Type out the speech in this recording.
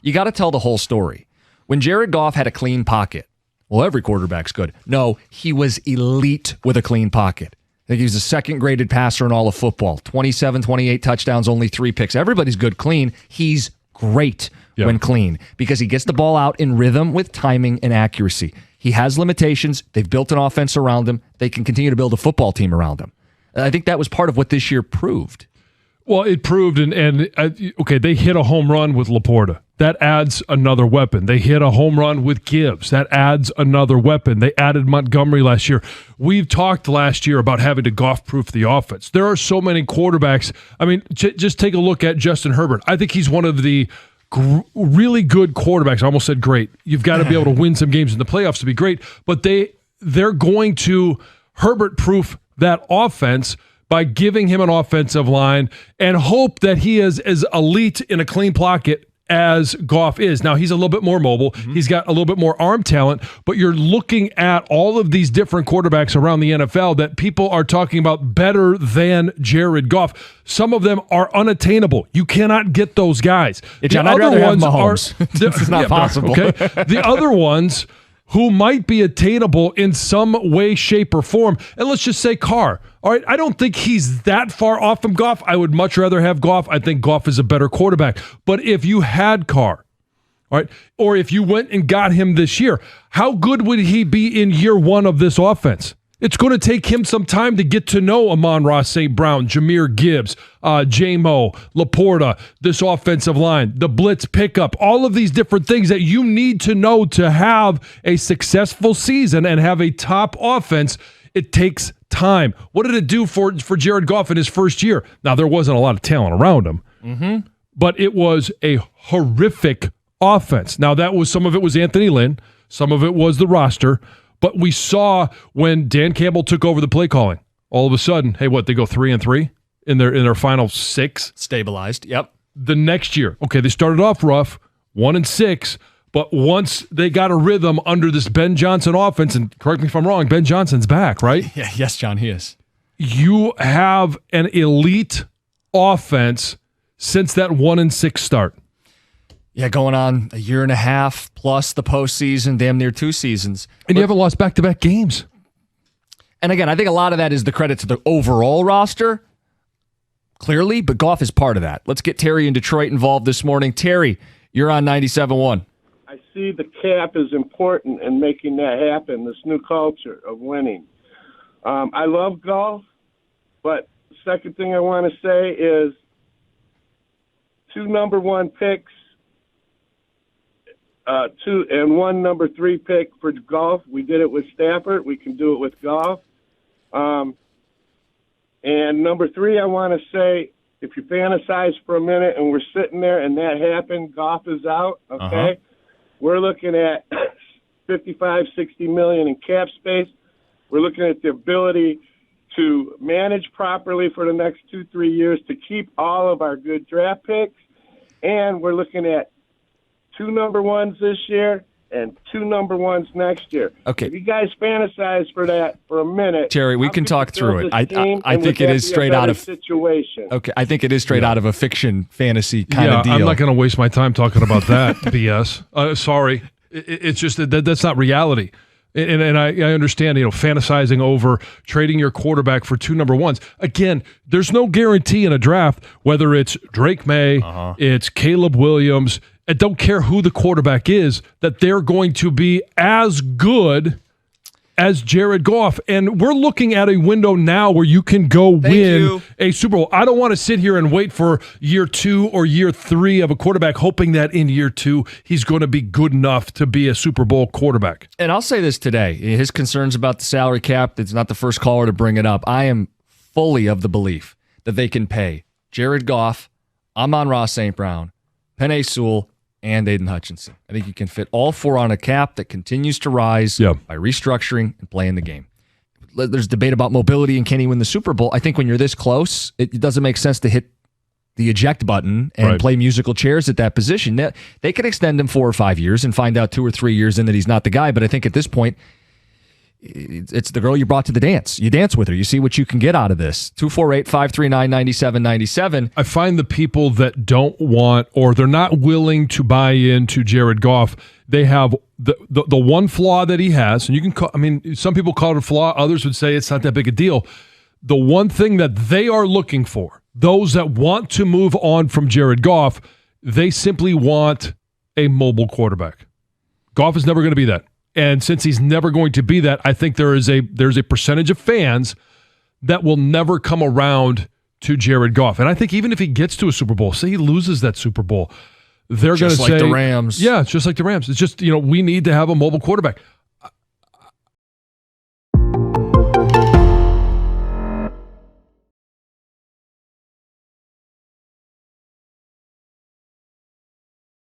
You got to tell the whole story. When Jared Goff had a clean pocket, well, every quarterback's good. No, he was elite with a clean pocket. I think he was the second-graded passer in all of football. 27, 28 touchdowns, only 3 picks. Everybody's good clean. He's great when clean because he gets the ball out in rhythm with timing and accuracy. He has limitations. They've built an offense around him. They can continue to build a football team around him. I think that was part of what this year proved. Well, it proved, okay, they hit a home run with Laporta. That adds another weapon. They hit a home run with Gibbs. That adds another weapon. They added Montgomery last year. We've talked last year about having to Goff-proof the offense. There are so many quarterbacks. I mean, just take a look at Justin Herbert. I think he's one of the really good quarterbacks. I almost said great. You've got to be able to win some games in the playoffs to be great, but they're going to Herbert-proof that offense by giving him an offensive line and hope that he is as elite in a clean pocket as Goff is. Now, he's a little bit more mobile. Mm-hmm. He's got a little bit more arm talent, but you're looking at all of these different quarterbacks around the NFL that people are talking about better than Jared Goff. Some of them are unattainable. You cannot get those guys. Yeah, John, I'd rather have Mahomes. It's not possible. Okay. The other ones who might be attainable in some way, shape, or form, and let's just say Carr. All right, I don't think he's that far off from Goff. I would much rather have Goff. I think Goff is a better quarterback. But if you had Carr, all right, or if you went and got him this year, how good would he be in year one of this offense? It's going to take him some time to get to know Amon-Ra St. Brown, Jahmyr Gibbs, J-Mo, Laporta, this offensive line, the blitz pickup, all of these different things that you need to know to have a successful season and have a top offense. It takes time. What did it do for Jared Goff in his first year? Now, there wasn't a lot of talent around him, but it was a horrific offense. Now, some of it was Anthony Lynn, some of it was the roster, but we saw when Dan Campbell took over the play calling, all of a sudden, hey, they go 3-3 in their final 6? Stabilized, yep. The next year, okay, they started off rough, 1-6, but once they got a rhythm under this Ben Johnson offense, and correct me if I'm wrong, Ben Johnson's back, right? Yeah, yes, John, he is. You have an elite offense since that 1-6 start. Yeah, going on a year and a half plus the postseason, damn near 2 seasons. And you haven't lost back-to-back games. And again, I think a lot of that is the credit to the overall roster, clearly, but Goff is part of that. Let's get Terry in Detroit involved this morning. Terry, you're on 97.1. I see the cap is important in making that happen, this new culture of winning. I love golf, but the second thing I want to say is 2 number 1 picks, 2 and 1 number 3 pick for golf. We did it with Stafford. We can do it with golf. And number 3, I want to say, if you fantasize for a minute and we're sitting there and that happened, Goff is out, okay? We're looking at 55, 60 million in cap space. We're looking at the ability to manage properly for the next 2-3 years to keep all of our good draft picks. And we're looking at 2 number 1s this year and 2 number 1s next year. Okay. If you guys fantasize for that for a minute, Terry, we can talk through it. I think it is straight out of situation. Okay, I think it is straight out of a fiction fantasy kind of deal. I'm not going to waste my time talking about that BS. Sorry, it's just that's not reality. And I understand, fantasizing over trading your quarterback for 2 number 1s. Again, there's no guarantee in a draft whether it's Drake May, it's Caleb Williams. I don't care who the quarterback is, that they're going to be as good as Jared Goff. And we're looking at a window now where you can go win a Super Bowl. I don't want to sit here and wait for year 2 or year 3 of a quarterback, hoping that in year 2 he's going to be good enough to be a Super Bowl quarterback. And I'll say this today. His concerns about the salary cap, it's not the first caller to bring it up. I am fully of the belief that they can pay Jared Goff, Amon-Ra St. Brown, Penei Sewell, and Aiden Hutchinson. I think you can fit all 4 on a cap that continues to rise by restructuring and playing the game. There's debate about mobility and can he win the Super Bowl. I think when you're this close, it doesn't make sense to hit the eject button and play musical chairs at that position. They could extend him 4 or 5 years and find out 2 or 3 years in that he's not the guy, but I think at this point, it's the girl you brought to the dance. You dance with her. You see what you can get out of this. 248-539-9797. I find the people that don't want or they're not willing to buy into Jared Goff, they have the one flaw that he has, and you can call, some people call it a flaw, others would say it's not that big a deal. The one thing that they are looking for, those that want to move on from Jared Goff, they simply want a mobile quarterback. Goff is never going to be that. And since he's never going to be that, I think there's a percentage of fans that will never come around to Jared Goff. And I think even if he gets to a Super Bowl, say he loses that Super Bowl, they're going to say, just like the Rams. Yeah, it's just like the Rams. It's just, we need to have a mobile quarterback.